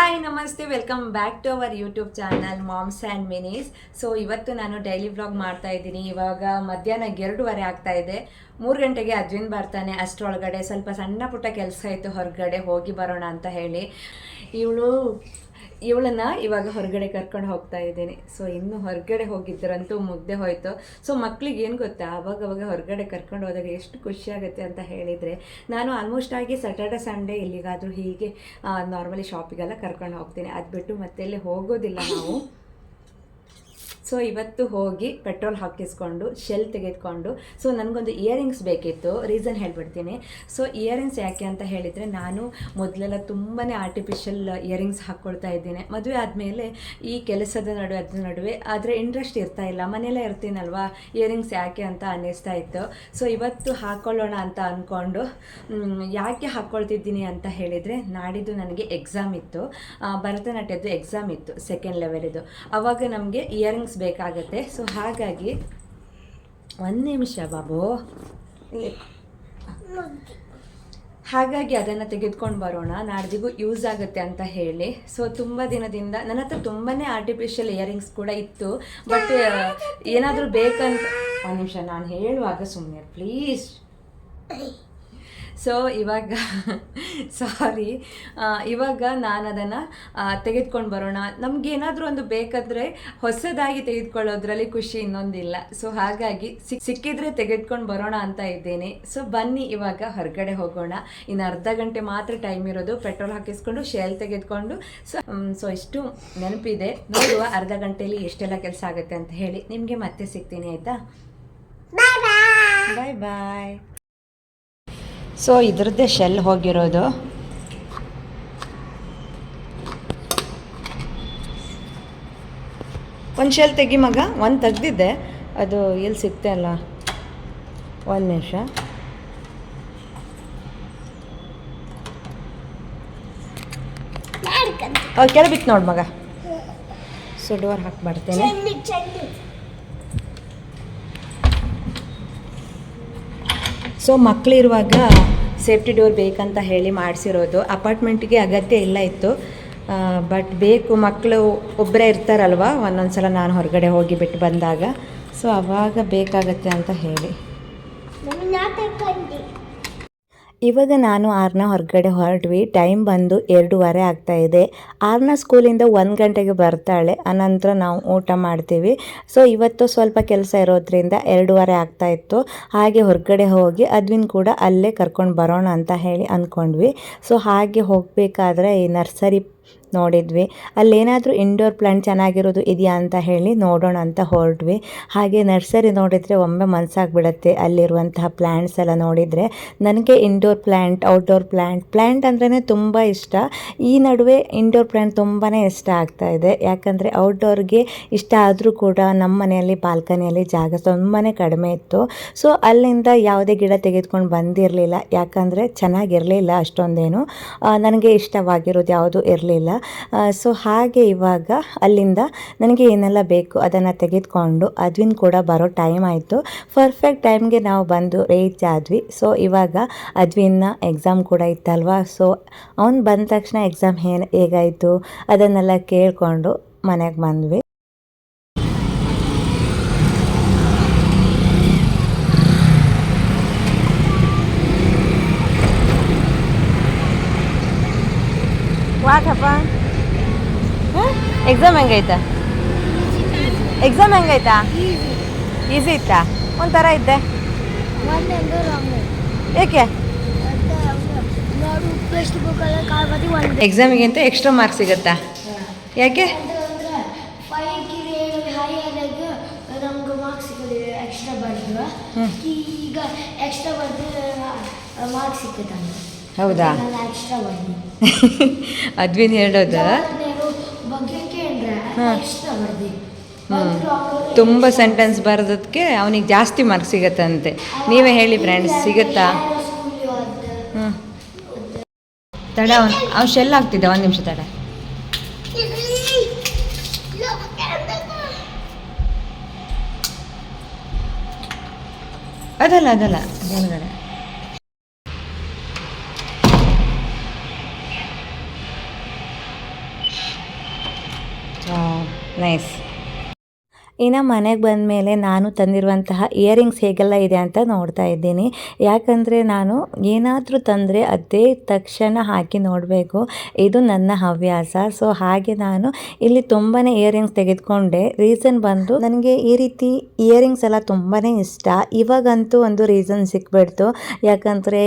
Hi ನಮಸ್ತೆ, welcome back to our YouTube channel moms and minis. So ಇವತ್ತು ನಾನು daily vlog ಮಾಡ್ತಾ ಇದ್ದೀನಿ. ಇವಾಗ ಮಧ್ಯಾಹ್ನ 2:30 ಆಗ್ತಾ ಇದೆ. 3 ಗಂಟೆಗೆ ಅಜ್ವಿನ್ ಬರ್ತಾನೆ. ಅಷ್ಟರೊಳಗಡೆ ಸ್ವಲ್ಪ ಸಣ್ಣ ಪುಟ್ಟ ಕೆಲಸ ಇತ್ತು, ಹೊರಗಡೆ ಹೋಗಿ ಬರೋಣ ಅಂತ ಹೇಳಿ ಇವಳನ್ನ ಇವಾಗ ಹೊರಗಡೆ ಕರ್ಕೊಂಡು ಹೋಗ್ತಾ ಇದ್ದೀನಿ. ಸೊ ಇನ್ನು ಹೊರಗಡೆ ಹೋಗಿದ್ದರಂತೂ ಮುಗ್ದೆ ಹೋಯಿತು. ಸೊ ಮಕ್ಳಿಗೆ ಏನು ಗೊತ್ತಾ, ಅವಾಗವಾಗ ಹೊರಗಡೆ ಕರ್ಕೊಂಡು ಹೋದಾಗ ಎಷ್ಟು ಖುಷಿ ಆಗುತ್ತೆ ಅಂತ ಹೇಳಿದರೆ, ನಾನು ಆಲ್ಮೋಸ್ಟ್ ಆಗಿ ಸ್ಯಾಟರ್ಡೆ ಸಂಡೇ ಎಲ್ಲಿಗಾದರೂ ಹೀಗೆ ನಾರ್ಮಲಿ ಶಾಪಿಗೆಲ್ಲ ಕರ್ಕೊಂಡು ಹೋಗ್ತೀನಿ. ಅದು ಬಿಟ್ಟು ಮತ್ತೆ ಎಲ್ಲಿ ಹೋಗೋದಿಲ್ಲ ನಾವು. ಸೊ ಇವತ್ತು ಹೋಗಿ ಪೆಟ್ರೋಲ್ ಹಾಕಿಸ್ಕೊಂಡು ಶೆಲ್ ತೆಗೆದುಕೊಂಡು, ಸೊ ನನಗೊಂದು ಇಯರಿಂಗ್ಸ್ ಬೇಕಿತ್ತು. ರೀಸನ್ ಹೇಳ್ಬಿಡ್ತೀನಿ. ಸೊ ಇಯರಿಂಗ್ಸ್ ಯಾಕೆ ಅಂತ ಹೇಳಿದರೆ, ನಾನು ಮೊದಲೆಲ್ಲ ತುಂಬಾ ಆರ್ಟಿಫಿಷಿಯಲ್ ಇಯರಿಂಗ್ಸ್ ಹಾಕ್ಕೊಳ್ತಾ ಇದ್ದೀನಿ. ಮದುವೆ ಆದಮೇಲೆ ಈ ಕೆಲಸದ ನಡುವೆ ಆದರೆ ಇಂಟ್ರೆಸ್ಟ್ ಇರ್ತಾ ಇಲ್ಲ, ಮನೆಯಲ್ಲೇ ಇರ್ತೀನಲ್ವಾ, ಇಯರಿಂಗ್ಸ್ ಯಾಕೆ ಅಂತ ಅನ್ನಿಸ್ತಾ ಇತ್ತು. ಸೊ ಇವತ್ತು ಹಾಕ್ಕೊಳ್ಳೋಣ ಅಂತ ಅಂದ್ಕೊಂಡು, ಯಾಕೆ ಹಾಕ್ಕೊಳ್ತಿದ್ದೀನಿ ಅಂತ ಹೇಳಿದರೆ, ನಾಡಿದ್ದು ನನಗೆ ಎಕ್ಸಾಮ್ ಇತ್ತು, ಭರತನಾಟ್ಯದ್ದು ಎಕ್ಸಾಮ್ ಇತ್ತು, ಸೆಕೆಂಡ್ ಲೆವೆಲಿದು. ಆವಾಗ ನಮಗೆ ಇಯರಿಂಗ್ಸ್ ಬೇಕಾಗತ್ತೆ. ಸೊ ಹಾಗಾಗಿ 1 ನಿಮಿಷ ಬಾಬು, ಹಾಗಾಗಿ ಅದನ್ನು ತೆಗೆದುಕೊಂಡು ಬರೋಣ, ನಾಡ್ದಿಗೂ ಯೂಸ್ ಆಗುತ್ತೆ ಅಂತ ಹೇಳಿ. ಸೊ ತುಂಬ ದಿನದಿಂದ ನನ್ನ ಹತ್ರ ತುಂಬಾ ಆರ್ಟಿಫಿಷಿಯಲ್ ಇಯರಿಂಗ್ಸ್ ಕೂಡ ಇತ್ತು. ಬಟ್ ಏನಾದರೂ ಬೇಕಂತ 1 ನಿಮಿಷ ನಾನು ಹೇಳುವಾಗ ಸುಮ್ಮನೆ ಪ್ಲೀಸ್. ಸೊ ಇವಾಗ ನಾನು ಅದನ್ನು ತೆಗೆದುಕೊಂಡು ಬರೋಣ. ನಮಗೇನಾದರೂ ಒಂದು ಬೇಕಾದರೆ ಹೊಸದಾಗಿ ತೆಗೆದುಕೊಳ್ಳೋದ್ರಲ್ಲಿ ಖುಷಿ ಇನ್ನೊಂದಿಲ್ಲ. ಸೊ ಹಾಗಾಗಿ ಸಿಕ್ಕಿದ್ರೆ ತೆಗೆದುಕೊಂಡು ಬರೋಣ ಅಂತ ಇದ್ದೇನೆ. ಸೊ ಬನ್ನಿ ಇವಾಗ ಹೊರಗಡೆ ಹೋಗೋಣ. ಇನ್ನು ಅರ್ಧ ಗಂಟೆ ಮಾತ್ರ ಟೈಮ್ ಇರೋದು. ಪೆಟ್ರೋಲ್ ಹಾಕಿಸ್ಕೊಂಡು ಶೆಲ್ ತೆಗೆದುಕೊಂಡು ಸೊ ಇಷ್ಟು ನೆನಪಿದೆ. ನೋಡುವ ಅರ್ಧ ಗಂಟೆಯಲ್ಲಿ ಎಷ್ಟೆಲ್ಲ ಕೆಲಸ ಆಗುತ್ತೆ ಅಂತ ಹೇಳಿ. ನಿಮಗೆ ಮತ್ತೆ ಸಿಗ್ತೀನಿ, ಆಯಿತಾ? ಬಾಯ್ ಬಾಯ್. ಸೊ ಇದ್ರದ್ದೇ ಶೆಲ್ ಹೋಗಿರೋದು. ಒಂದು ಶೆಲ್ ತೆಗಿ ಮಗ. ಒಂದು ತೆಗ್ದಿದ್ದೆ, ಅದು ಎಲ್ಲಿ ಸಿಗ್ತೆ ಅಲ್ಲ. 1 ನಿಮಿಷ. ಕೆಳ ಬಿತ್ತು ನೋಡಿ ಮಗ. ಸೊ ಡೋರ್ ಹಾಕಿ ಬರ್ತೇನೆ. ಸೊ ಮಕ್ಕಳಿರುವಾಗ ಸೇಫ್ಟಿ ಡೋರ್ ಬೇಕಂತ ಹೇಳಿ ಮಾಡಿಸಿರೋದು. ಅಪಾರ್ಟ್ಮೆಂಟಿಗೆ ಅಗತ್ಯ ಇಲ್ಲ ಇತ್ತು, ಬಟ್ ಬೇಕು. ಮಕ್ಕಳು ಒಬ್ಬರೇ ಇರ್ತಾರಲ್ವ, ಒಂದೊಂದು ಸಲ ನಾನು ಹೊರಗಡೆ ಹೋಗಿ ಬಿಟ್ಟು ಬಂದಾಗ, ಸೊ ಆವಾಗ ಬೇಕಾಗತ್ತೆ ಅಂತ ಹೇಳಿ. ಇವಾಗ ನಾನು ಆರ್ನ ಹೊರಗಡೆ ಹೊರಟ್ವಿ. ಟೈಮ್ ಬಂದು 2:15 ಆಗ್ತಾಯಿದೆ. ಆರ್ನ ಸ್ಕೂಲಿಂದ 1 ಗಂಟೆಗೆ ಬರ್ತಾಳೆ. ಅನಂತರ ನಾವು ಊಟ ಮಾಡ್ತೀವಿ. ಸೊ ಇವತ್ತು ಸ್ವಲ್ಪ ಕೆಲಸ ಇರೋದ್ರಿಂದ 2:15 ಆಗ್ತಾಯಿತ್ತು. ಹಾಗೆ ಹೊರಗಡೆ ಹೋಗಿ ಅದ್ವಿನ್ ಕೂಡ ಅಲ್ಲೇ ಕರ್ಕೊಂಡು ಬರೋಣ ಅಂತ ಹೇಳಿ ಅಂದ್ಕೊಂಡ್ವಿ. ಸೊ ಹಾಗೆ ಹೋಗಬೇಕಾದ್ರೆ ಈ ನರ್ಸರಿ ನೋಡಿದ್ವಿ. ಅಲ್ಲೇನಾದರೂ ಇಂಡೋರ್ ಪ್ಲ್ಯಾಂಟ್ ಚೆನ್ನಾಗಿರೋದು ಇದೆಯಾ ಅಂತ ಹೇಳಿ ನೋಡೋಣ ಅಂತ ಹೊರಟ್ವಿ. ಹಾಗೆ ನರ್ಸರಿ ನೋಡಿದರೆ ಒಮ್ಮೆ ಮನಸ್ಸಾಗ್ಬಿಡುತ್ತೆ. ಅಲ್ಲಿರುವಂತಹ ಪ್ಲ್ಯಾಂಟ್ಸ್ ಎಲ್ಲ ನೋಡಿದರೆ ನನಗೆ ಇಂಡೋರ್ ಪ್ಲ್ಯಾಂಟ್, ಔಟ್ಡೋರ್ ಪ್ಲ್ಯಾಂಟ್ ಅಂದ್ರೇ ತುಂಬ ಇಷ್ಟ. ಈ ನಡುವೆ ಇಂಡೋರ್ ಪ್ಲ್ಯಾಂಟ್ ತುಂಬಾ ಇಷ್ಟ ಆಗ್ತಾಯಿದೆ. ಯಾಕಂದರೆ ಔಟ್ಡೋರ್ಗೆ ಇಷ್ಟ ಆದರೂ ಕೂಡ ನಮ್ಮ ಮನೆಯಲ್ಲಿ ಬಾಲ್ಕನಿಯಲ್ಲಿ ಜಾಗ ತುಂಬಾ ಕಡಿಮೆ ಇತ್ತು. ಸೊ ಅಲ್ಲಿಂದ ಯಾವುದೇ ಗಿಡ ತೆಗೆದುಕೊಂಡು ಬಂದಿರಲಿಲ್ಲ, ಯಾಕಂದರೆ ಚೆನ್ನಾಗಿರಲಿಲ್ಲ ಅಷ್ಟೊಂದೇನು. ನನಗೆ ಇಷ್ಟವಾಗಿರೋದು ಯಾವುದೂ ಇರಲಿಲ್ಲ. ಸೊ ಹಾಗೆ ಇವಾಗ ಅಲ್ಲಿಂದ ನನಗೆ ಏನೆಲ್ಲ ಬೇಕು ಅದನ್ನು ತೆಗೆದುಕೊಂಡು ಅದ್ವಿನ್ ಕೂಡ ಬರೋ ಟೈಮ್ ಆಯಿತು. ಪರ್ಫೆಕ್ಟ್ ಟೈಮ್ಗೆ ನಾವು ಬಂದು ರೀಚ್ ಆದ್ವಿ. ಸೊ ಇವಾಗ ಅದ್ವಿನ್ನ ಎಕ್ಸಾಮ್ ಕೂಡ ಇತ್ತಲ್ವ. ಸೊ ಅವನು ಬಂದ ತಕ್ಷಣ ಎಕ್ಸಾಮ್ ಹೇಗಾಯಿತು ಅದನ್ನೆಲ್ಲ ಕೇಳಿಕೊಂಡು ಮನೆಗೆ ಬಂದ್ವಿ. ವಾಕಪ್ಪ, ಎಕ್ಸಾಮ್ ಹೆಂಗೈತಾ? ಈಸಿ ಇತ್ತಾ? ಒಂಥರ ಇದ್ದೆ. ಏಕೆ? ಎಕ್ಸಾಮಿಗಿಂತ ಎಕ್ಸ್ಟ್ರಾ ಮಾರ್ಕ್ಸ್ ಸಿಗುತ್ತಾ? ಯಾಕೆ? ಹೌದಾ? ಅದ್ವಿನ್ ಹೇಳೋದ ತುಂಬ ಸೆಂಟೆನ್ಸ್ ಬರೋದಕ್ಕೆ ಅವನಿಗೆ ಜಾಸ್ತಿ ಮಾರ್ಕ್ಸ್ ಸಿಗತ್ತಂತೆ. ನೀವೇ ಹೇಳಿ ಫ್ರೆಂಡ್ಸ್, ಸಿಗುತ್ತಾ? ತಡ, ಅವ್ನು ಶೆಲ್ ಆಗ್ತಿದ್ದ. 1 ನಿಮಿಷ ತಡ. ಅದಲ್ಲ ಮೇಲ್ಗಡೆ. ನೈಸ್. ಇನ್ನು ಮನೆಗೆ ಬಂದ ಮೇಲೆ ನಾನು ತಂದಿರುವಂತಹ ಇಯರಿಂಗ್ಸ್ ಹೇಗೆಲ್ಲ ಇದೆ ಅಂತ ನೋಡ್ತಾ ಇದ್ದೀನಿ. ಯಾಕಂದರೆ ನಾನು ಏನಾದರೂ ತಂದರೆ ಅದೇ ತಕ್ಷಣ ಹಾಕಿ ನೋಡಬೇಕು, ಇದು ನನ್ನ ಹವ್ಯಾಸ. ಸೊ ಹಾಗೆ ನಾನು ಇಲ್ಲಿ ತುಂಬಾ ಇಯರಿಂಗ್ಸ್ ತೆಗೆದುಕೊಂಡೆ. ರೀಸನ್ ಬಂದು ನನಗೆ ಈ ರೀತಿ ಇಯರಿಂಗ್ಸ್ ಎಲ್ಲ ತುಂಬಾ ಇಷ್ಟ. ಇವಾಗಂತೂ ಒಂದು ರೀಸನ್ ಸಿಕ್ಬಿಡ್ತು, ಯಾಕಂದರೆ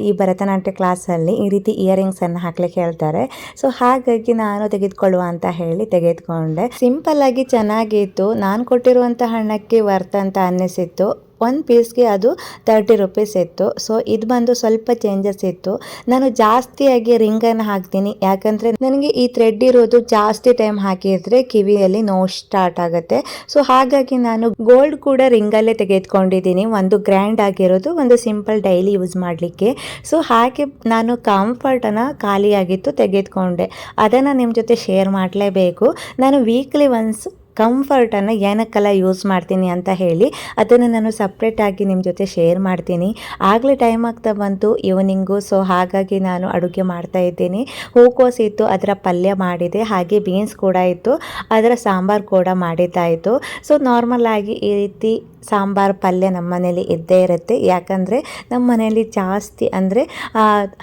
ಈ ಭರತನಾಟ್ಯ ಕ್ಲಾಸಲ್ಲಿ ಈ ರೀತಿ ಇಯರಿಂಗ್ಸನ್ನು ಹಾಕ್ಲಿಕ್ಕೆ ಹೇಳ್ತಾರೆ. ಸೊ ಹಾಗಾಗಿ ನಾನು ತೆಗೆದುಕೊಳ್ಳುವ ಅಂತ ಹೇಳಿ ತೆಗೆದುಕೊಂಡೆ. ಸಿಂಪಲ್ಲಾಗಿ ಚೆನ್ನಾಗಿತ್ತು. ನಾನು ಕೊಟ್ಟಿರುವಂಥ ಹಣಕ್ಕೆ ವರ್ತ್ ಅಂತ ಅನ್ನಿಸಿತ್ತು. ಒಂದು ಪೀಸ್ಗೆ ಅದು 30 ರುಪೀಸ್ ಇತ್ತು. ಸೊ ಇದು ಬಂದು ಸ್ವಲ್ಪ ಚೇಂಜಸ್ ಇತ್ತು. ನಾನು ಜಾಸ್ತಿಯಾಗಿ ರಿಂಗನ್ನು ಹಾಕ್ತೀನಿ, ಯಾಕಂದರೆ ನನಗೆ ಈ ಥ್ರೆಡ್ ಇರೋದು ಜಾಸ್ತಿ ಟೈಮ್ ಹಾಕಿದರೆ ಕಿವಿಯಲ್ಲಿ ನೋವು ಸ್ಟಾರ್ಟ್ ಆಗುತ್ತೆ. ಸೊ ಹಾಗಾಗಿ ನಾನು ಗೋಲ್ಡ್ ಕೂಡ ರಿಂಗಲ್ಲೇ ತೆಗೆದುಕೊಂಡಿದ್ದೀನಿ, ಒಂದು ಗ್ರ್ಯಾಂಡ್ ಆಗಿರೋದು, ಒಂದು ಸಿಂಪಲ್ ಡೈಲಿ ಯೂಸ್ ಮಾಡಲಿಕ್ಕೆ. ಸೊ ಹಾಗೆ ನಾನು ಕಂಫರ್ಟನ್ನು ಖಾಲಿಯಾಗಿತ್ತು ತೆಗೆದುಕೊಂಡೆ. ಅದನ್ನು ನಿಮ್ಮ ಜೊತೆ ಶೇರ್ ಮಾಡಲೇಬೇಕು. ನಾನು ವೀಕ್ಲಿ ಒನ್ಸ್ ಕಂಫರ್ಟನ್ನು ಏನಕ್ಕೆಲ್ಲ ಯೂಸ್ ಮಾಡ್ತೀನಿ ಅಂತ ಹೇಳಿ ಅದನ್ನು ನಾನು ಸಪ್ರೇಟಾಗಿ ನಿಮ್ಮ ಜೊತೆ ಶೇರ್ ಮಾಡ್ತೀನಿ. ಆಗಲೇ ಟೈಮ್ ಆಗ್ತಾ ಬಂತು ಈವ್ನಿಂಗು. ಸೊ ಹಾಗಾಗಿ ನಾನು ಅಡುಗೆ ಮಾಡ್ತಾ ಇದ್ದೀನಿ. ಹೂಕೋಸು ಇತ್ತು, ಅದರ ಪಲ್ಯ ಮಾಡಿದೆ. ಹಾಗೆ ಬೀನ್ಸ್ ಕೂಡ ಇತ್ತು, ಅದರ ಸಾಂಬಾರು ಕೂಡ ಮಾಡಿದ್ದಾಯಿತು. ಸೊ ನಾರ್ಮಲಾಗಿ ಈ ರೀತಿ ಸಾಂಬಾರು ಪಲ್ಯ ನಮ್ಮ ಮನೇಲಿ ಇದ್ದೇ ಇರುತ್ತೆ. ಯಾಕಂದರೆ ನಮ್ಮ ಮನೆಯಲ್ಲಿ ಜಾಸ್ತಿ ಅಂದರೆ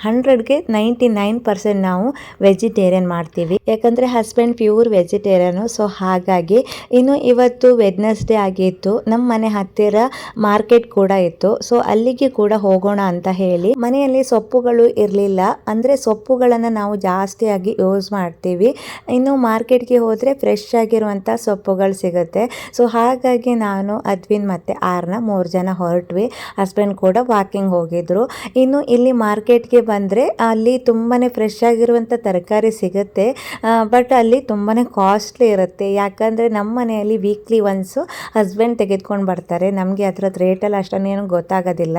100ಗೆ 99% ನಾವು ವೆಜಿಟೇರಿಯನ್ ಮಾಡ್ತೀವಿ. ಯಾಕಂದರೆ ಹಸ್ಬೆಂಡ್ ಪ್ಯೂರ್ ವೆಜಿಟೇರಿಯನು. ಸೊ ಹಾಗಾಗಿ ಇನ್ನು ಇವತ್ತು ವೆಡ್ನೆಸ್ಡೇ ಆಗಿತ್ತು. ನಮ್ಮ ಮನೆ ಹತ್ತಿರ ಮಾರ್ಕೆಟ್ ಕೂಡ ಇತ್ತು. ಸೊ ಅಲ್ಲಿಗೆ ಕೂಡ ಹೋಗೋಣ ಅಂತ ಹೇಳಿ, ಮನೆಯಲ್ಲಿ ಸೊಪ್ಪುಗಳು ಇರಲಿಲ್ಲ, ಅಂದರೆ ಸೊಪ್ಪುಗಳನ್ನು ನಾವು ಜಾಸ್ತಿಯಾಗಿ ಯೂಸ್ ಮಾಡ್ತೀವಿ. ಇನ್ನು ಮಾರ್ಕೆಟ್ಗೆ ಹೋದರೆ ಫ್ರೆಶ್ ಆಗಿರುವಂಥ ಸೊಪ್ಪುಗಳು ಸಿಗುತ್ತೆ. ಸೊ ಹಾಗಾಗಿ ನಾನು ಅದ್ವಿನ್ ಮತ್ತು ಆರ್ನ 3 ಜನ ಹೊರಟ್ವಿ. ಹಸ್ಬೆಂಡ್ ಕೂಡ ವಾಕಿಂಗ್ ಹೋಗಿದ್ರು. ಇನ್ನು ಇಲ್ಲಿ ಮಾರ್ಕೆಟ್ಗೆ ಬಂದರೆ ಅಲ್ಲಿ ತುಂಬಾ ಫ್ರೆಶ್ ಆಗಿರುವಂಥ ತರಕಾರಿ ಸಿಗುತ್ತೆ, ಬಟ್ ಅಲ್ಲಿ ತುಂಬಾ ಕಾಸ್ಟ್ಲಿ ಇರುತ್ತೆ. ಯಾಕಂದರೆ ನಮ್ಮ ಮನೆಯಲ್ಲಿ ವೀಕ್ಲಿ ಒನ್ಸು ಹಸ್ಬೆಂಡ್ ತೆಗೆದುಕೊಂಡು ಬರ್ತಾರೆ. ನಮಗೆ ಅದರದ್ದು ರೇಟೆಲ್ಲ ಅಷ್ಟೊಂದೇನು ಗೊತ್ತಾಗೋದಿಲ್ಲ.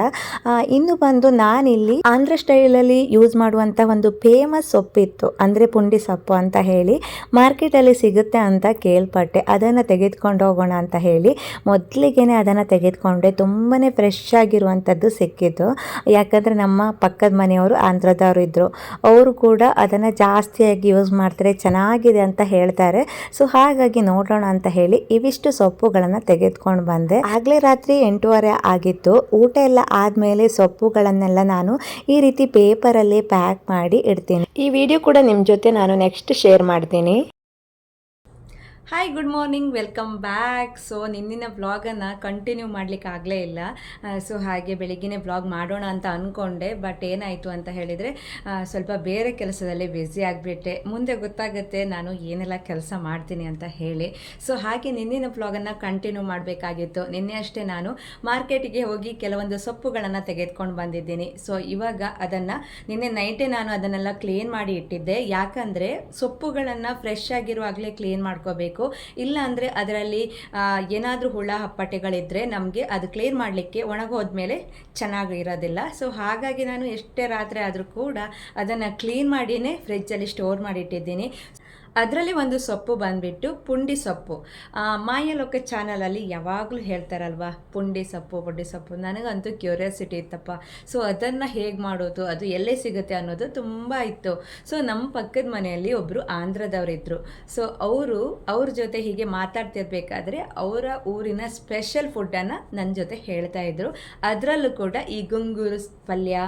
ಇನ್ನು ಬಂದು ನಾನಿಲ್ಲಿ ಆಂಧ್ರ ಸ್ಟೈಲಲ್ಲಿ ಯೂಸ್ ಮಾಡುವಂಥ ಒಂದು ಫೇಮಸ್ ಸೊಪ್ಪಿತ್ತು, ಅಂದರೆ ಪುಂಡಿ ಸೊಪ್ಪು ಅಂತ ಹೇಳಿ ಮಾರ್ಕೆಟಲ್ಲಿ ಸಿಗುತ್ತೆ ಅಂತ ಕೇಳ್ಪಟ್ಟೆ. ಅದನ್ನು ತೆಗೆದುಕೊಂಡು ಹೋಗೋಣ ಅಂತ ಹೇಳಿ ಮೊದಲಿಗೆ ಅದನ್ನು ತೆಗೆದುಕೊಂಡೆ. ತುಂಬಾ ಫ್ರೆಶ್ ಆಗಿರುವಂಥದ್ದು ಸಿಕ್ಕಿದ್ದು. ಯಾಕಂದರೆ ನಮ್ಮ ಪಕ್ಕದ ಮನೆಯವರು ಆಂಧ್ರದವರು ಇದ್ದರು, ಅವರು ಕೂಡ ಅದನ್ನು ಜಾಸ್ತಿಯಾಗಿ ಯೂಸ್ ಮಾಡ್ತಾರೆ, ಚೆನ್ನಾಗಿದೆ ಅಂತ ಹೇಳ್ತಾರೆ. ಸೊ ಹಾಗಾಗಿ ನೋಡೋಣ ಅಂತ ಹೇಳಿ ಇವಿಷ್ಟು ಸೊಪ್ಪುಗಳನ್ನು ತೆಗೆದುಕೊಂಡು ಬಂದೆ. ಆಗಲೇ ರಾತ್ರಿ 8:30 ಆಗಿತ್ತು. ಊಟ ಎಲ್ಲ ಆದಮೇಲೆ ಸೊಪ್ಪುಗಳನ್ನೆಲ್ಲ ನಾನು ಈ ರೀತಿ ಪೇಪರಲ್ಲಿ ಪ್ಯಾಕ್ ಮಾಡಿ ಇಡ್ತೀನಿ. ಈ ವಿಡಿಯೋ ಕೂಡ ನಿಮ್ಮ ಜೊತೆ ನಾನು ನೆಕ್ಸ್ಟ್ ಶೇರ್ ಮಾಡ್ತೀನಿ. Hi, good morning, welcome back. So ನಿನ್ನಿನ ವ್ಲಾಗನ್ನು ಕಂಟಿನ್ಯೂ ಮಾಡಲಿಕ್ಕೆ ಆಗಲೇ ಇಲ್ಲ. ಸೊ ಹಾಗೆ ಬೆಳಿಗ್ಗೆ ವ್ಲಾಗ್ ಮಾಡೋಣ ಅಂತ ಅಂದ್ಕೊಂಡೆ, ಬಟ್ ಏನಾಯಿತು ಅಂತ ಹೇಳಿದರೆ ಸ್ವಲ್ಪ ಬೇರೆ ಕೆಲಸದಲ್ಲಿ ಬ್ಯುಸಿ ಆಗಿಬಿಟ್ಟೆ. ಮುಂದೆ ಗೊತ್ತಾಗುತ್ತೆ ನಾನು ಏನೆಲ್ಲ ಕೆಲಸ ಮಾಡ್ತೀನಿ ಅಂತ ಹೇಳಿ. ಸೊ ಹಾಗೆ ನಿನ್ನಿನ ವ್ಲಾಗನ್ನು ಕಂಟಿನ್ಯೂ ಮಾಡಬೇಕಾಗಿತ್ತು. ನಿನ್ನೆ ಅಷ್ಟೇ ನಾನು ಮಾರ್ಕೆಟಿಗೆ ಹೋಗಿ ಕೆಲವೊಂದು ಸೊಪ್ಪುಗಳನ್ನು ತೆಗೆದುಕೊಂಡು ಬಂದಿದ್ದೀನಿ. ಸೊ ಇವಾಗ ಅದನ್ನು ನಿನ್ನೆ ನೈಟೇ ನಾನು ಅದನ್ನೆಲ್ಲ ಕ್ಲೀನ್ ಮಾಡಿ ಇಟ್ಟಿದ್ದೆ. ಯಾಕಂದರೆ ಸೊಪ್ಪುಗಳನ್ನು ಫ್ರೆಶ್ ಆಗಿರುವಾಗಲೇ ಕ್ಲೀನ್ ಮಾಡ್ಕೋಬೇಕು. ಇಲ್ಲ ಅಂದರೆ ಅದರಲ್ಲಿ ಏನಾದರೂ ಹುಳ ಹಪ್ಪಟೆಗಳಿದ್ದರೆ ನಮಗೆ ಅದು ಕ್ಲೀನ್ ಮಾಡಲಿಕ್ಕೆ ಒಣಗೋದ್ಮೇಲೆ ಚೆನ್ನಾಗಿರೋದಿಲ್ಲ. ಸೊ ಹಾಗಾಗಿ ನಾನು ಎಷ್ಟೇ ರಾತ್ರಿ ಆದರೂ ಕೂಡ ಅದನ್ನು ಕ್ಲೀನ್ ಮಾಡಿಯೇ ಫ್ರಿಜ್ಜಲ್ಲಿ ಸ್ಟೋರ್ ಮಾಡಿಟ್ಟಿದ್ದೀನಿ. ಅದರಲ್ಲಿ ಒಂದು ಸೊಪ್ಪು ಬಂದುಬಿಟ್ಟು ಪುಂಡಿ ಸೊಪ್ಪು. ಮಾಯಲೋಕ ಚಾನಲಲ್ಲಿ ಯಾವಾಗಲೂ ಹೇಳ್ತಾರಲ್ವ ಪುಂಡಿ ಸೊಪ್ಪು. ನನಗಂತೂ ಕ್ಯೂರಿಯಾಸಿಟಿ ಇತ್ತಪ್ಪ. ಸೊ ಅದನ್ನು ಹೇಗೆ ಮಾಡೋದು, ಅದು ಎಲ್ಲೇ ಸಿಗುತ್ತೆ ಅನ್ನೋದು ತುಂಬ ಇತ್ತು. ಸೊ ನಮ್ಮ ಪಕ್ಕದ ಮನೆಯಲ್ಲಿ ಒಬ್ಬರು ಆಂಧ್ರದವರಿದ್ದರು. ಸೊ ಅವ್ರ ಜೊತೆ ಹೀಗೆ ಮಾತಾಡ್ತಿರ್ಬೇಕಾದ್ರೆ ಅವರ ಊರಿನ ಸ್ಪೆಷಲ್ ಫುಡ್ಡನ್ನು ನನ್ನ ಜೊತೆ ಹೇಳ್ತಾಯಿದ್ರು. ಅದರಲ್ಲೂ ಕೂಡ ಈ ಗುಂಗೂರು ಪಲ್ಯ,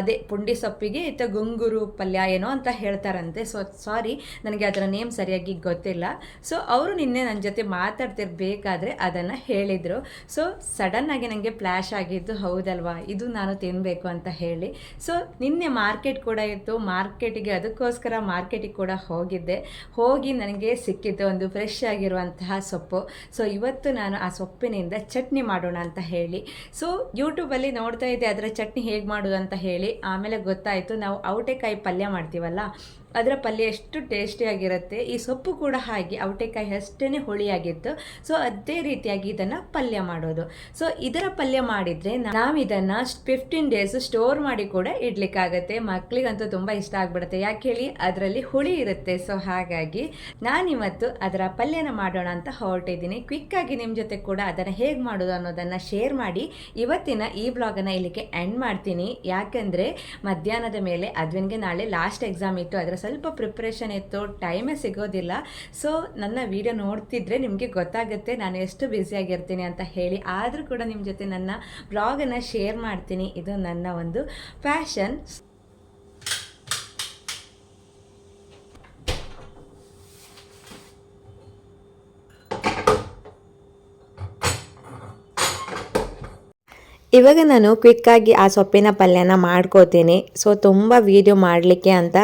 ಅದೇ ಪುಂಡಿ ಸೊಪ್ಪಿಗೆ ಗುಂಗೂರು ಪಲ್ಯ ಏನೋ ಅಂತ ಹೇಳ್ತಾರಂತೆ. ಸೊ ಸಾರಿ, ನನಗೆ ಅದರ ನೇಮ್ ಸರಿಯಾಗಿ ಗೊತ್ತಿಲ್ಲ. ಸೊ ಅವರು ನಿನ್ನೆ ನನ್ನ ಜೊತೆ ಮಾತಾಡ್ತಿರ್ಬೇಕಾದ್ರೆ ಅದನ್ನು ಹೇಳಿದರು. ಸೊ ಸಡನ್ನಾಗಿ ನನಗೆ ಫ್ಲ್ಯಾಶ್ ಆಗಿದ್ದು, ಹೌದಲ್ವಾ ಇದು ನಾನು ತಿನ್ನಬೇಕು ಅಂತ ಹೇಳಿ. ಸೊ ನಿನ್ನೆ ಮಾರ್ಕೆಟ್ ಕೂಡ ಇತ್ತು. ಅದಕ್ಕೋಸ್ಕರ ಮಾರ್ಕೆಟಿಗೆ ಕೂಡ ಹೋಗಿ ನನಗೆ ಸಿಕ್ಕಿದ್ದು ಒಂದು ಫ್ರೆಶ್ ಆಗಿರುವಂತಹ ಸೊಪ್ಪು. ಸೊ ಇವತ್ತು ನಾನು ಆ ಸೊಪ್ಪಿನಿಂದ ಚಟ್ನಿ ಮಾಡೋಣ ಅಂತ ಹೇಳಿ ಸೊ ಯೂಟ್ಯೂಬಲ್ಲಿ ನೋಡ್ತಾ ಇದ್ದೆ ಅದರ ಚಟ್ನಿ ಹೇಗೆ ಮಾಡೋದು ಅಂತ ಹೇಳಿ. ಆಮೇಲೆ ಗೊತ್ತಾಯಿತು, ನಾವು ಔಟೆಕಾಯಿ ಪಲ್ಯ ಮಾಡ್ತೀವಲ್ಲ ಅದರ ಪಲ್ಯ ಎಷ್ಟು ಟೇಸ್ಟಿಯಾಗಿರುತ್ತೆ. ಈ ಸೊಪ್ಪು ಕೂಡ ಹಾಗೆ ಔಟೆಕಾಯಿ ಅಷ್ಟೇ ಹುಳಿಯಾಗಿತ್ತು. ಸೊ ಅದೇ ರೀತಿಯಾಗಿ ಇದನ್ನು ಪಲ್ಯ ಮಾಡೋದು. ಸೊ ಇದರ ಪಲ್ಯ ಮಾಡಿದರೆ ನಾವು ಇದನ್ನು 15 ಡೇಸ್ ಸ್ಟೋರ್ ಮಾಡಿ ಕೂಡ ಇಡ್ಲಿಕ್ಕಾಗತ್ತೆ. ಮಕ್ಕಳಿಗಂತೂ ತುಂಬ ಇಷ್ಟ ಆಗಿಬಿಡುತ್ತೆ. ಯಾಕೆ ಹೇಳಿ, ಅದರಲ್ಲಿ ಹುಳಿ ಇರುತ್ತೆ. ಸೊ ಹಾಗಾಗಿ ನಾನಿವತ್ತು ಅದರ ಪಲ್ಯನ ಮಾಡೋಣ ಅಂತ ಹೊರಟಿದ್ದೀನಿ. ಕ್ವಿಕ್ಕಾಗಿ ನಿಮ್ಮ ಜೊತೆ ಕೂಡ ಅದನ್ನು ಹೇಗೆ ಮಾಡೋದು ಅನ್ನೋದನ್ನು ಶೇರ್ ಮಾಡಿ ಇವತ್ತಿನ ಈ ಬ್ಲಾಗನ್ನು ಇಲ್ಲಿಗೆ ಎಂಡ್ ಮಾಡ್ತೀನಿ. ಯಾಕಂದರೆ ಮಧ್ಯಾಹ್ನದ ಮೇಲೆ ಅದ್ವಿನ್ಗೆ ನಾಳೆ ಲಾಸ್ಟ್ ಎಕ್ಸಾಮ್ ಇತ್ತು, ಅದರ ಸ್ವಲ್ಪ ಪ್ರಿಪ್ರೇಷನ್ ಇತ್ತು, ಟೈಮೇ ಸಿಗೋದಿಲ್ಲ. ಸೊ ನನ್ನ ವಿಡಿಯೋ ನೋಡ್ತಿದ್ರೆ ನಿಮಗೆ ಗೊತ್ತಾಗುತ್ತೆ ನಾನು ಎಷ್ಟು ಬ್ಯುಸಿಯಾಗಿರ್ತೀನಿ ಅಂತ ಹೇಳಿ. ಆದರೂ ಕೂಡ ನಿಮ್ಮ ಜೊತೆ ನನ್ನ ಬ್ಲಾಗನ್ನು ಶೇರ್ ಮಾಡ್ತೀನಿ. ಇದು ನನ್ನ ಒಂದು ಪ್ಯಾಷನ್. ಇವಾಗ ನಾನು ಕ್ವಿಕ್ಕಾಗಿ ಆ ಸೊಪ್ಪಿನ ಪಲ್ಯನ ಮಾಡ್ಕೋತೀನಿ. ಸೊ ತುಂಬ ವೀಡಿಯೋ ಮಾಡಲಿಕ್ಕೆ ಅಂತ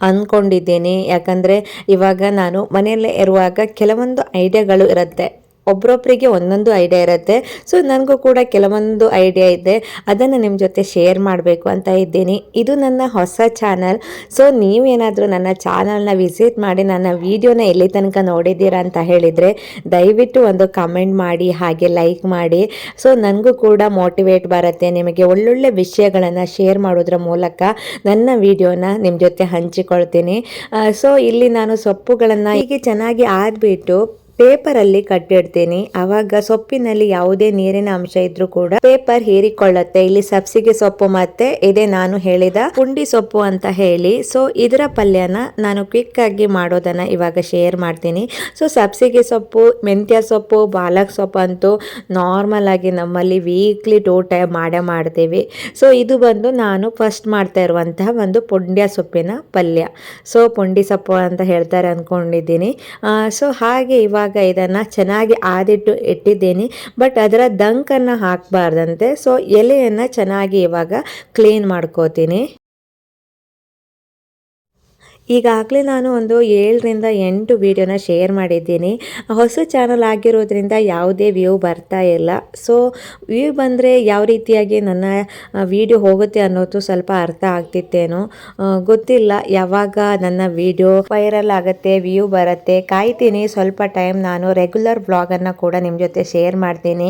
ಅಂದ್ಕೊಂಡಿದ್ದೀನಿ. ಯಾಕಂದರೆ ಇವಾಗ ನಾನು ಮನೆಯಲ್ಲೇ ಇರುವಾಗ ಕೆಲವೊಂದು ಐಡಿಯಾಗಳು ಇರುತ್ತೆ. ಒಬ್ರೊಬ್ಬರಿಗೆ ಒಂದೊಂದು ಐಡಿಯಾ ಇರುತ್ತೆ. ಸೊ ನನಗೂ ಕೂಡ ಕೆಲವೊಂದು ಐಡಿಯಾ ಇದೆ, ಅದನ್ನು ನಿಮ್ಮ ಜೊತೆ ಶೇರ್ ಮಾಡಬೇಕು ಅಂತ ಇದ್ದೀನಿ. ಇದು ನನ್ನ ಹೊಸ ಚಾನಲ್. ಸೊ ನೀವೇನಾದರೂ ನನ್ನ ಚಾನಲ್ನ ವಿಸಿಟ್ ಮಾಡಿ ನನ್ನ ವೀಡಿಯೋನ ಎಲ್ಲಿ ತನಕ ನೋಡಿದ್ದೀರಾ ಅಂತ ಹೇಳಿದರೆ ದಯವಿಟ್ಟು ಒಂದು ಕಮೆಂಟ್ ಮಾಡಿ, ಹಾಗೆ ಲೈಕ್ ಮಾಡಿ. ಸೊ ನನಗೂ ಕೂಡ ಮೋಟಿವೇಟ್ ಬರುತ್ತೆ. ನಿಮಗೆ ಒಳ್ಳೊಳ್ಳೆ ವಿಷಯಗಳನ್ನು ಶೇರ್ ಮಾಡೋದ್ರ ಮೂಲಕ ನನ್ನ ವೀಡಿಯೋನ ನಿಮ್ಮ ಜೊತೆ ಹಂಚಿಕೊಳ್ತೀನಿ. ಸೊ ಇಲ್ಲಿ ನಾನು ಸೊಪ್ಪುಗಳನ್ನು ಹೀಗೆ ಚೆನ್ನಾಗಿ ಆದ್ಬಿಟ್ಟು ಪೇಪರಲ್ಲಿ ಕಟ್ಟಿಡ್ತೀನಿ. ಆವಾಗ ಸೊಪ್ಪಿನಲ್ಲಿ ಯಾವುದೇ ನೀರಿನ ಅಂಶ ಇದ್ರೂ ಕೂಡ ಪೇಪರ್ ಹೀರಿಕೊಳ್ಳುತ್ತೆ. ಇಲ್ಲಿ ಸಬ್ಸಿಗೆ ಸೊಪ್ಪು ಮತ್ತೆ ಇದೇ ನಾನು ಹೇಳಿದ ಪುಂಡಿ ಸೊಪ್ಪು ಅಂತ ಹೇಳಿ. ಸೊ ಇದರ ಪಲ್ಯನ ನಾನು ಕ್ವಿಕ್ ಆಗಿ ಮಾಡೋದನ್ನ ಇವಾಗ ಶೇರ್ ಮಾಡ್ತೀನಿ. ಸೊ ಸಬ್ಸಿಗೆ ಸೊಪ್ಪು, ಮೆಂತ್ಯ ಸೊಪ್ಪು, ಪಾಲಕ್ ಸೊಪ್ಪು ಅಂತೂ ನಾರ್ಮಲ್ ಆಗಿ ನಮ್ಮಲ್ಲಿ ವೀಕ್ಲಿ 2 ಟೈಮ್ ಮಾಡ್ತೀವಿ. ಸೊ ಇದು ಬಂದು ನಾನು ಫಸ್ಟ್ ಮಾಡ್ತಾ ಇರುವಂತಹ ಒಂದು ಪುಂಡ್ಯ ಸೊಪ್ಪಿನ ಪಲ್ಯ. ಸೊ ಪುಂಡಿ ಸೊಪ್ಪು ಅಂತ ಹೇಳ್ತಾರೆ ಅಂದ್ಕೊಂಡಿದ್ದೀನಿ. ಸೊ ಹಾಗೆ ಇವಾಗ ಇದನ್ನು ಚೆನ್ನಾಗಿ ಆದಿಟ್ಟು ಇಟ್ಟಿದ್ದೀನಿ. ಬಟ್ ಅದರ ದಂಕನ್ನು ಹಾಕಬಾರ್ದಂತೆ. ಸೊ ಎಲೆಯನ್ನು ಚೆನ್ನಾಗಿ ಇವಾಗ ಕ್ಲೀನ್ ಮಾಡ್ಕೋತೀನಿ. ಈಗಾಗಲೇ ನಾನು ಒಂದು 7ರಿಂದ 8 ವೀಡಿಯೋನ ಶೇರ್ ಮಾಡಿದ್ದೀನಿ. ಹೊಸ ಚಾನಲ್ ಆಗಿರೋದ್ರಿಂದ ಯಾವುದೇ ವ್ಯೂ ಬರ್ತಾ ಇಲ್ಲ. ಸೊ ವ್ಯೂ ಬಂದರೆ ಯಾವ ರೀತಿಯಾಗಿ ನನ್ನ ವಿಡಿಯೋ ಹೋಗುತ್ತೆ ಅನ್ನೋದು ಸ್ವಲ್ಪ ಅರ್ಥ ಆಗ್ತಿತ್ತೇನೋ ಗೊತ್ತಿಲ್ಲ. ಯಾವಾಗ ನನ್ನ ವಿಡಿಯೋ ವೈರಲ್ ಆಗುತ್ತೆ, ವ್ಯೂ ಬರುತ್ತೆ ಕಾಯ್ತೀನಿ. ಸ್ವಲ್ಪ ಟೈಮ್ ನಾನು ರೆಗ್ಯುಲರ್ ವ್ಲಾಗನ್ನು ಕೂಡ ನಿಮ್ಮ ಜೊತೆ ಶೇರ್ ಮಾಡ್ತೀನಿ.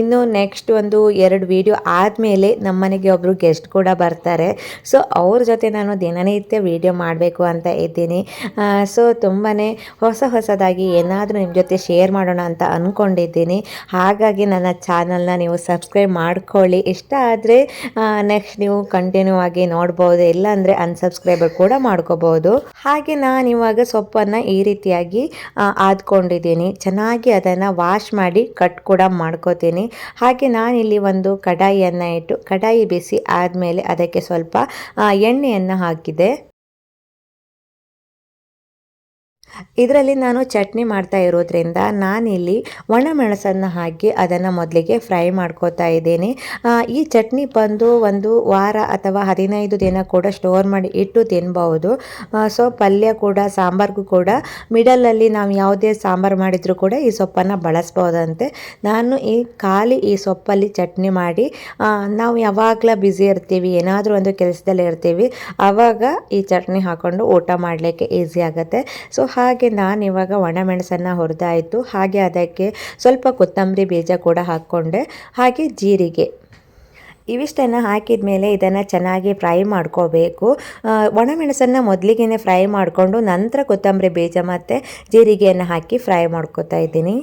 ಇನ್ನು ನೆಕ್ಸ್ಟ್ ಒಂದು 2 ವೀಡಿಯೋ ಆದಮೇಲೆ ನಮ್ಮ ಮನೆಗೆ ಒಬ್ಬರು ಗೆಸ್ಟ್ ಕೂಡ ಬರ್ತಾರೆ. ಸೊ ಅವ್ರ ಜೊತೆ ನಾನು ದಿನನಿತ್ಯ ವೀಡಿಯೋ ಮಾಡಬೇಕು ಅಂತ ಇದ್ದೀನಿ. ಸೊ ತುಂಬಾ ಹೊಸದಾಗಿ ಏನಾದರೂ ನಿಮ್ಮ ಜೊತೆ ಶೇರ್ ಮಾಡೋಣ ಅಂತ ಅಂದ್ಕೊಂಡಿದ್ದೀನಿ. ಹಾಗಾಗಿ ನನ್ನ ಚಾನಲ್ನ ನೀವು ಸಬ್ಸ್ಕ್ರೈಬ್ ಮಾಡ್ಕೊಳ್ಳಿ. ಇಷ್ಟ ಆದರೆ ನೆಕ್ಸ್ಟ್ ನೀವು ಕಂಟಿನ್ಯೂ ಆಗಿ ನೋಡ್ಬೋದು, ಇಲ್ಲಾಂದರೆ ಅನ್ಸಬ್ಸ್ಕ್ರೈಬರ್ ಕೂಡ ಮಾಡ್ಕೋಬೋದು. ಹಾಗೆ ನಾನು ಇವಾಗ ಸೊಪ್ಪನ್ನು ಈ ರೀತಿಯಾಗಿ ಆದ್ಕೊಂಡಿದ್ದೀನಿ. ಚೆನ್ನಾಗಿ ಅದನ್ನು ವಾಶ್ ಮಾಡಿ ಕಟ್ ಕೂಡ ಮಾಡ್ಕೋತೀನಿ. ಹಾಗೆ ನಾನಿಲ್ಲಿ ಒಂದು ಕಡಾಯಿಯನ್ನು ಇಟ್ಟು ಕಡಾಯಿ ಬಿಸಿ ಆದಮೇಲೆ ಅದಕ್ಕೆ ಸ್ವಲ್ಪ ಎಣ್ಣೆಯನ್ನು ಹಾಕಿದೆ. ಇದರಲ್ಲಿ ನಾನು ಚಟ್ನಿ ಮಾಡ್ತಾ ಇರೋದ್ರಿಂದ ನಾನಿಲ್ಲಿ ಒಣಮೆಣಸನ್ನು ಹಾಕಿ ಅದನ್ನು ಮೊದಲಿಗೆ ಫ್ರೈ ಮಾಡ್ಕೋತಾ ಇದ್ದೀನಿ. ಈ ಚಟ್ನಿ ಬಂದು 1 ವಾರ ಅಥವಾ 15 ದಿನ ಕೂಡ ಸ್ಟೋರ್ ಮಾಡಿ ಇಟ್ಟು ತಿನ್ಬಹುದು. ಸೊ ಪಲ್ಯ ಕೂಡ, ಸಾಂಬಾರ್ಗೂ ಕೂಡ ಮಿಡಲಲ್ಲಿ ನಾವು ಯಾವುದೇ ಸಾಂಬಾರು ಮಾಡಿದರೂ ಕೂಡ ಈ ಸೊಪ್ಪನ್ನು ಬಳಸ್ಬೋದಂತೆ. ನಾನು ಈ ಸೊಪ್ಪಲ್ಲಿ ಚಟ್ನಿ ಮಾಡಿ ನಾವು ಯಾವಾಗಲೂ ಬ್ಯುಸಿ ಇರ್ತೀವಿ, ಏನಾದರೂ ಒಂದು ಕೆಲಸದಲ್ಲಿ ಇರ್ತೀವಿ, ಆವಾಗ ಈ ಚಟ್ನಿ ಹಾಕ್ಕೊಂಡು ಊಟ ಮಾಡಲಿಕ್ಕೆ ಈಸಿ ಆಗುತ್ತೆ. ಸೊ ಹಾಗೆ ನಾನು ಇವಾಗ ಒಣಮೆಣಸನ್ನು ಹುರಿದಾಯಿತು. ಹಾಗೆ ಅದಕ್ಕೆ ಸ್ವಲ್ಪ ಕೊತ್ತಂಬರಿ ಬೀಜ ಕೂಡ ಹಾಕ್ಕೊಂಡೆ, ಹಾಗೆ ಜೀರಿಗೆ, ಇವಿಷ್ಟನ್ನು ಹಾಕಿದ ಮೇಲೆ ಇದನ್ನು ಚೆನ್ನಾಗಿ ಫ್ರೈ ಮಾಡ್ಕೋಬೇಕು. ಒಣಮೆಣಸನ್ನು ಮೊದಲಿಗೆ ಫ್ರೈ ಮಾಡಿಕೊಂಡು ನಂತರ ಕೊತ್ತಂಬರಿ ಬೀಜ ಮತ್ತು ಜೀರಿಗೆಯನ್ನು ಹಾಕಿ ಫ್ರೈ ಮಾಡ್ಕೋತಾ ಇದ್ದೀನಿ.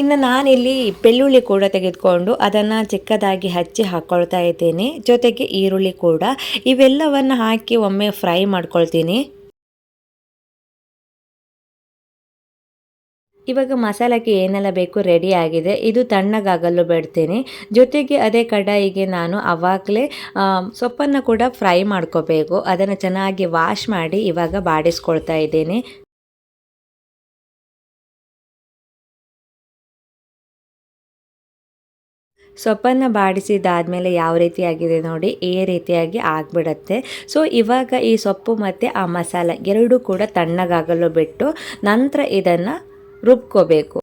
ಇನ್ನು ನಾನಿಲ್ಲಿ ಬೆಳ್ಳುಳ್ಳಿ ಕೂಡ ತೆಗೆದುಕೊಂಡು ಅದನ್ನು ಚಿಕ್ಕದಾಗಿ ಹಚ್ಚಿ ಹಾಕ್ಕೊಳ್ತಾ ಇದ್ದೀನಿ. ಜೊತೆಗೆ ಈರುಳ್ಳಿ ಕೂಡ, ಇವೆಲ್ಲವನ್ನು ಹಾಕಿ ಒಮ್ಮೆ ಫ್ರೈ ಮಾಡ್ಕೊಳ್ತೀನಿ. ಇವಾಗ ಮಸಾಲೆಗೆ ಏನೆಲ್ಲ ಬೇಕು ರೆಡಿ ಆಗಿದೆ. ಇದು ತಣ್ಣಗಾಗಲು ಬಿಡ್ತೀನಿ. ಜೊತೆಗೆ ಅದೇ ಕಡಾಯಿಗೆ ನಾನು ಆವಾಗಲೇ ಸೊಪ್ಪನ್ನು ಕೂಡ ಫ್ರೈ ಮಾಡ್ಕೋಬೇಕು. ಅದನ್ನು ಚೆನ್ನಾಗಿ ವಾಶ್ ಮಾಡಿ ಇವಾಗ ಬಾಡಿಸ್ಕೊಳ್ತಾ ಇದ್ದೀನಿ. ಸೊಪ್ಪನ್ನು ಬಾಡಿಸಿದಾದ್ಮೇಲೆ ಯಾವ ರೀತಿಯಾಗಿದೆ ನೋಡಿ, ಈ ರೀತಿಯಾಗಿ ಆಗಿಬಿಡುತ್ತೆ. ಸೊ ಇವಾಗ ಈ ಸೊಪ್ಪು ಮತ್ತು ಆ ಮಸಾಲೆ ಎರಡೂ ಕೂಡ ತಣ್ಣಗಾಗಲು ಬಿಟ್ಟು ನಂತರ ಇದನ್ನು ರುಬ್ಕೋಬೇಕು.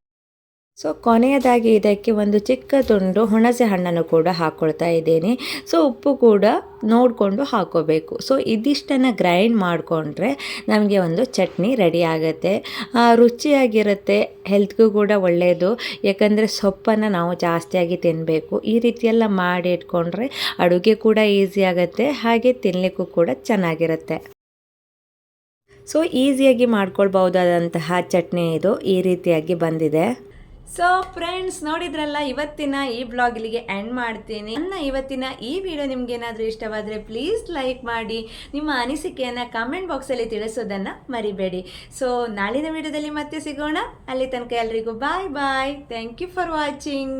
ಸೊ ಕೊನೆಯದಾಗಿ ಇದಕ್ಕೆ ಒಂದು ಚಿಕ್ಕ ತುಂಡು ಹುಣಸೆ ಹಣ್ಣನ್ನು ಕೂಡ ಹಾಕ್ಕೊಳ್ತಾ ಇದ್ದೀನಿ. ಸೊ ಉಪ್ಪು ಕೂಡ ನೋಡಿಕೊಂಡು ಹಾಕೋಬೇಕು. ಸೊ ಇದಿಷ್ಟನ್ನು ಗ್ರೈಂಡ್ ಮಾಡಿಕೊಂಡ್ರೆ ನಮಗೆ ಒಂದು ಚಟ್ನಿ ರೆಡಿ ಆಗುತ್ತೆ. ರುಚಿಯಾಗಿರುತ್ತೆ, ಹೆಲ್ತ್ಗೂ ಕೂಡ ಒಳ್ಳೆಯದು. ಯಾಕಂದರೆ ಸೊಪ್ಪನ್ನು ನಾವು ಜಾಸ್ತಿಯಾಗಿ ತಿನ್ನಬೇಕು. ಈ ರೀತಿಯೆಲ್ಲ ಮಾಡಿ ಇಟ್ಕೊಂಡ್ರೆ ಅಡುಗೆ ಕೂಡ ಈಸಿ ಆಗುತ್ತೆ, ಹಾಗೆ ತಿನ್ನಲಿಕ್ಕೂ ಕೂಡ ಚೆನ್ನಾಗಿರುತ್ತೆ. ಸೊ ಈಸಿಯಾಗಿ ಮಾಡ್ಕೊಳ್ಬಹುದಾದಂತಹ ಚಟ್ನಿ ಇದು ಈ ರೀತಿಯಾಗಿ ಬಂದಿದೆ. ಸೊ ಫ್ರೆಂಡ್ಸ್, ನೋಡಿದ್ರಲ್ಲ, ಇವತ್ತಿನ ಈ ಬ್ಲಾಗ್ ಇಲ್ಲಿಗೆ ಎಂಡ್ ಮಾಡ್ತೀನಿ. ನನ್ನ ಇವತ್ತಿನ ಈ ವಿಡಿಯೋ ನಿಮ್ಗೆ ಏನಾದರೂ ಇಷ್ಟವಾದರೆ ಪ್ಲೀಸ್ ಲೈಕ್ ಮಾಡಿ, ನಿಮ್ಮ ಅನಿಸಿಕೆಯನ್ನು ಕಮೆಂಟ್ ಬಾಕ್ಸಲ್ಲಿ ತಿಳಿಸೋದನ್ನು ಮರಿಬೇಡಿ. ಸೊ ನಾಳಿನ ವಿಡಿಯೋದಲ್ಲಿ ಮತ್ತೆ ಸಿಗೋಣ. ಅಲ್ಲಿ ತನಕ ಎಲ್ರಿಗೂ bye bye. Thank you for watching.